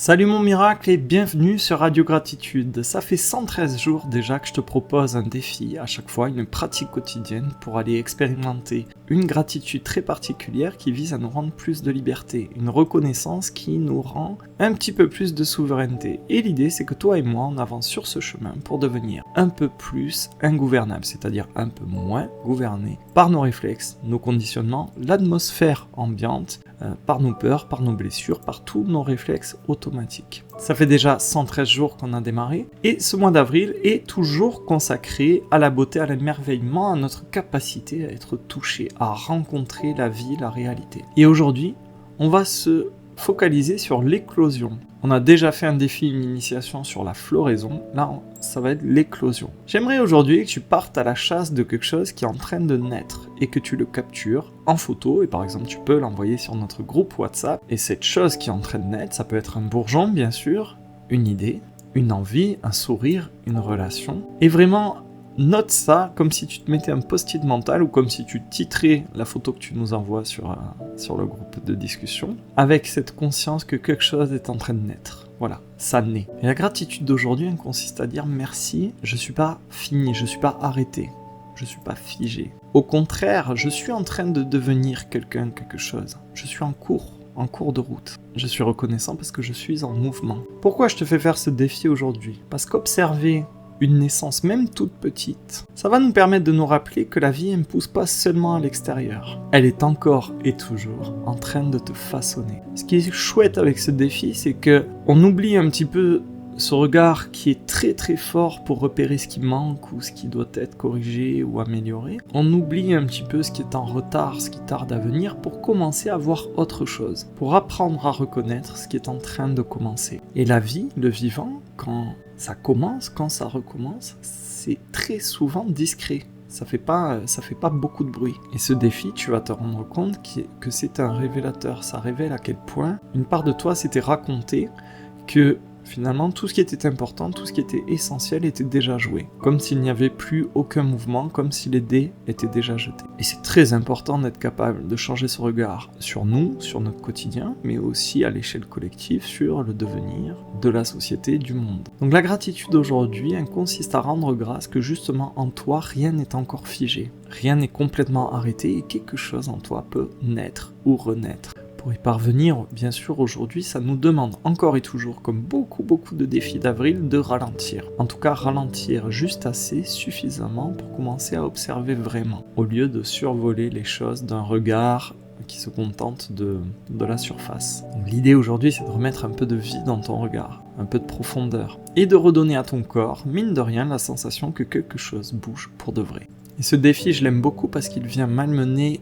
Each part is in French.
Salut mon miracle et bienvenue sur Radio Gratitude. Ça fait 113 jours déjà que je te propose un défi, à chaque fois une pratique quotidienne pour aller expérimenter une gratitude très particulière qui vise à nous rendre plus de liberté, une reconnaissance qui nous rend un petit peu plus de souveraineté. Et l'idée c'est que toi et moi on avance sur ce chemin pour devenir un peu plus ingouvernable, c'est-à-dire un peu moins gouverné par nos réflexes, nos conditionnements, l'atmosphère ambiante, par nos peurs, par nos blessures, par tous nos réflexes automatiques. Ça fait déjà 113 jours qu'on a démarré, et ce mois d'avril est toujours consacré à la beauté, à l'émerveillement, à notre capacité à être touché, à rencontrer la vie, la réalité. Et aujourd'hui, on va se focaliser sur l'éclosion. On a déjà fait un défi, une initiation sur la floraison, là ça va être l'éclosion. J'aimerais aujourd'hui que tu partes à la chasse de quelque chose qui est en train de naître et que tu le captures en photo, et par exemple tu peux l'envoyer sur notre groupe WhatsApp, et cette chose qui est en train de naître, ça peut être un bourgeon bien sûr, une idée, une envie, un sourire, une relation, et vraiment note ça comme si tu te mettais un post-it mental ou comme si tu titrais la photo que tu nous envoies sur le groupe de discussion, avec cette conscience que quelque chose est en train de naître. Voilà, ça naît. Et la gratitude d'aujourd'hui, elle consiste à dire merci, je suis pas fini, je suis pas arrêté, je suis pas figé. Au contraire, je suis en train de devenir quelqu'un, quelque chose. Je suis en cours de route. Je suis reconnaissant parce que je suis en mouvement. Pourquoi je te fais faire ce défi aujourd'hui ? Parce qu'observer une naissance, même toute petite, ça va nous permettre de nous rappeler que la vie, elle ne pousse pas seulement à l'extérieur. Elle est encore et toujours en train de te façonner. Ce qui est chouette avec ce défi, c'est que on oublie un petit peu ce regard qui est très très fort pour repérer ce qui manque ou ce qui doit être corrigé ou amélioré. On oublie un petit peu ce qui est en retard, ce qui tarde à venir pour commencer à voir autre chose, pour apprendre à reconnaître ce qui est en train de commencer. Et la vie, le vivant, quand ça commence, quand ça recommence, c'est très souvent discret. Ça fait pas beaucoup de bruit. Et ce défi, tu vas te rendre compte que c'est un révélateur. Ça révèle à quel point une part de toi s'était raconté que finalement, tout ce qui était important, tout ce qui était essentiel était déjà joué. Comme s'il n'y avait plus aucun mouvement, comme si les dés étaient déjà jetés. Et c'est très important d'être capable de changer ce regard sur nous, sur notre quotidien, mais aussi à l'échelle collective sur le devenir de la société, du monde. Donc la gratitude aujourd'hui, elle consiste à rendre grâce que justement en toi, rien n'est encore figé. Rien n'est complètement arrêté et quelque chose en toi peut naître ou renaître. Pour y parvenir, bien sûr, aujourd'hui, ça nous demande encore et toujours, comme beaucoup de défis d'avril, de ralentir. En tout cas, ralentir juste assez, suffisamment pour commencer à observer vraiment, au lieu de survoler les choses d'un regard qui se contente de la surface. Donc, l'idée aujourd'hui, c'est de remettre un peu de vie dans ton regard, un peu de profondeur, et de redonner à ton corps, mine de rien, la sensation que quelque chose bouge pour de vrai. Et ce défi, je l'aime beaucoup parce qu'il vient malmener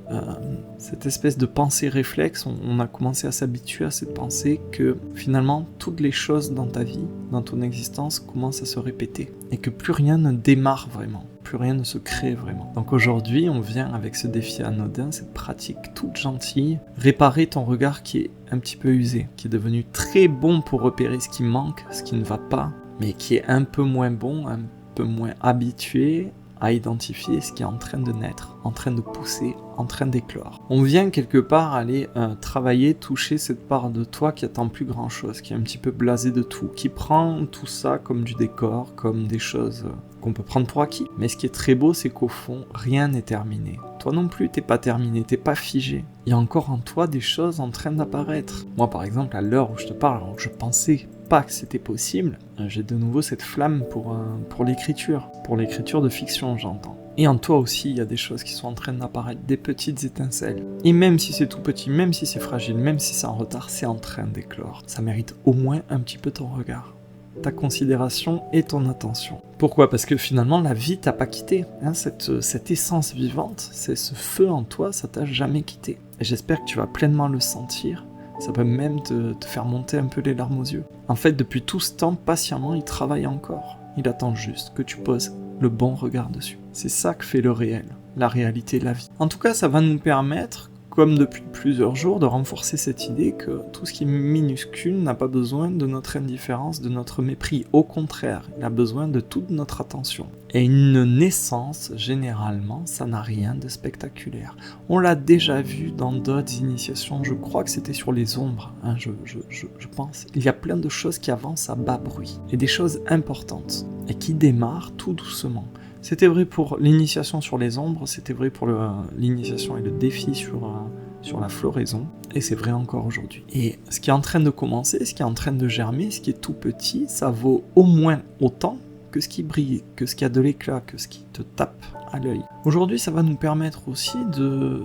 cette espèce de pensée réflexe. On a commencé à s'habituer à cette pensée que finalement, toutes les choses dans ta vie, dans ton existence, commencent à se répéter. Et que plus rien ne démarre vraiment, plus rien ne se crée vraiment. Donc aujourd'hui, on vient avec ce défi anodin, cette pratique toute gentille, réparer ton regard qui est un petit peu usé, qui est devenu très bon pour repérer ce qui manque, ce qui ne va pas, mais qui est un peu moins bon, un peu moins habitué à identifier ce qui est en train de naître, en train de pousser, en train d'éclore. On vient quelque part aller travailler, toucher cette part de toi qui attend plus grand chose, qui est un petit peu blasé de tout, qui prend tout ça comme du décor, comme des choses qu'on peut prendre pour acquis. Mais ce qui est très beau, c'est qu'au fond, rien n'est terminé. Toi non plus, t'es pas terminé, t'es pas figé. Il y a encore en toi des choses en train d'apparaître. Moi par exemple, à l'heure où je te parle, alors que je pensais pas que c'était possible, j'ai de nouveau cette flamme pour l'écriture de fiction, j'entends. Et en toi aussi, il y a des choses qui sont en train d'apparaître, des petites étincelles. Et même si c'est tout petit, même si c'est fragile, même si c'est en retard, c'est en train d'éclore. Ça mérite au moins un petit peu ton regard, ta considération et ton attention. Pourquoi ? Parce que finalement, la vie t'a pas quitté. Cette essence vivante, c'est ce feu en toi, ça t'a jamais quitté. Et j'espère que tu vas pleinement le sentir. Ça peut même te faire monter un peu les larmes aux yeux. En fait, depuis tout ce temps, patiemment, il travaille encore. Il attend juste que tu poses le bon regard dessus. C'est ça que fait le réel, la réalité, la vie. En tout cas, ça va nous permettre comme depuis plusieurs jours, de renforcer cette idée que tout ce qui est minuscule n'a pas besoin de notre indifférence, de notre mépris. Au contraire, il a besoin de toute notre attention. Et une naissance, généralement, ça n'a rien de spectaculaire. On l'a déjà vu dans d'autres initiations, je crois que c'était sur les ombres, hein, je pense. Il y a plein de choses qui avancent à bas bruit, et des choses importantes, et qui démarrent tout doucement. C'était vrai pour l'initiation sur les ombres, c'était vrai pour l'initiation et le défi sur la floraison, et c'est vrai encore aujourd'hui. Et ce qui est en train de commencer, ce qui est en train de germer, ce qui est tout petit, ça vaut au moins autant que ce qui brille, que ce qui a de l'éclat, que ce qui te tape à l'œil. Aujourd'hui, ça va nous permettre aussi de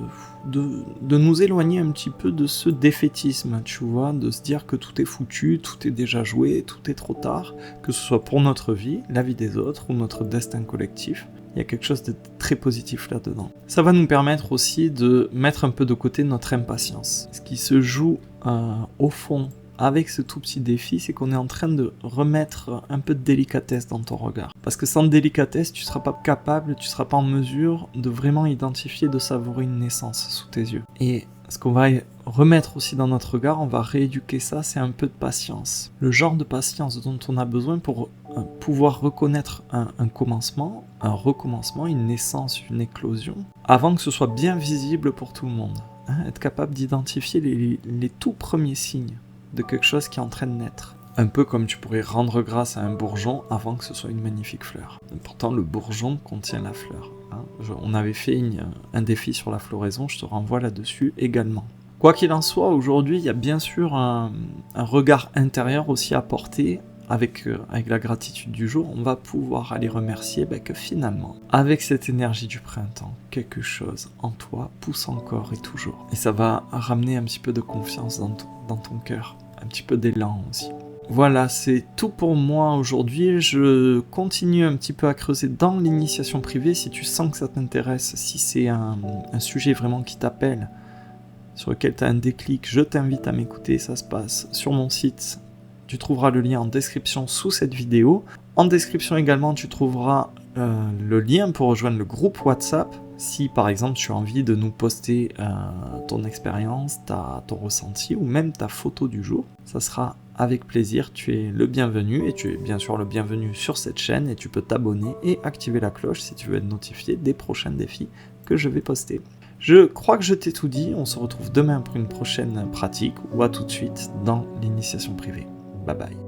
nous éloigner un petit peu de ce défaitisme, tu vois, de se dire que tout est foutu, tout est déjà joué, tout est trop tard, que ce soit pour notre vie, la vie des autres ou notre destin collectif. Il y a quelque chose de très positif là-dedans. Ça va nous permettre aussi de mettre un peu de côté notre impatience. Ce qui se joue au fond avec ce tout petit défi, c'est qu'on est en train de remettre un peu de délicatesse dans ton regard. Parce que sans délicatesse, tu ne seras pas capable, tu ne seras pas en mesure de vraiment identifier, de savourer une naissance sous tes yeux. Et ce qu'on va remettre aussi dans notre regard, on va rééduquer ça, c'est un peu de patience. Le genre de patience dont on a besoin pour pouvoir reconnaître un commencement, un recommencement, une naissance, une éclosion, avant que ce soit bien visible pour tout le monde. Hein, être capable d'identifier les tout premiers signes de quelque chose qui est en train de naître. Un peu comme tu pourrais rendre grâce à un bourgeon avant que ce soit une magnifique fleur. Et pourtant, le bourgeon contient la fleur. Hein. On avait fait un défi sur la floraison, je te renvoie là-dessus également. Quoi qu'il en soit, aujourd'hui, il y a bien sûr un regard intérieur aussi à porter avec la gratitude du jour. On va pouvoir aller remercier que finalement, avec cette énergie du printemps, quelque chose en toi pousse encore et toujours. Et ça va ramener un petit peu de confiance dans ton cœur. Un petit peu d'élan aussi. Voilà, c'est tout pour moi aujourd'hui. Je continue un petit peu à creuser dans l'initiation privée. Si tu sens que ça t'intéresse, si c'est un sujet vraiment qui t'appelle, sur lequel tu as un déclic, je t'invite à m'écouter. Ça se passe sur mon site. Tu trouveras le lien en description sous cette vidéo. En description également, tu trouveras le lien pour rejoindre le groupe WhatsApp. Si par exemple tu as envie de nous poster ton expérience, ton ressenti ou même ta photo du jour, ça sera avec plaisir, tu es le bienvenu et tu es bien sûr le bienvenu sur cette chaîne et tu peux t'abonner et activer la cloche si tu veux être notifié des prochains défis que je vais poster. Je crois que je t'ai tout dit, on se retrouve demain pour une prochaine pratique ou à tout de suite dans l'initiation privée. Bye bye.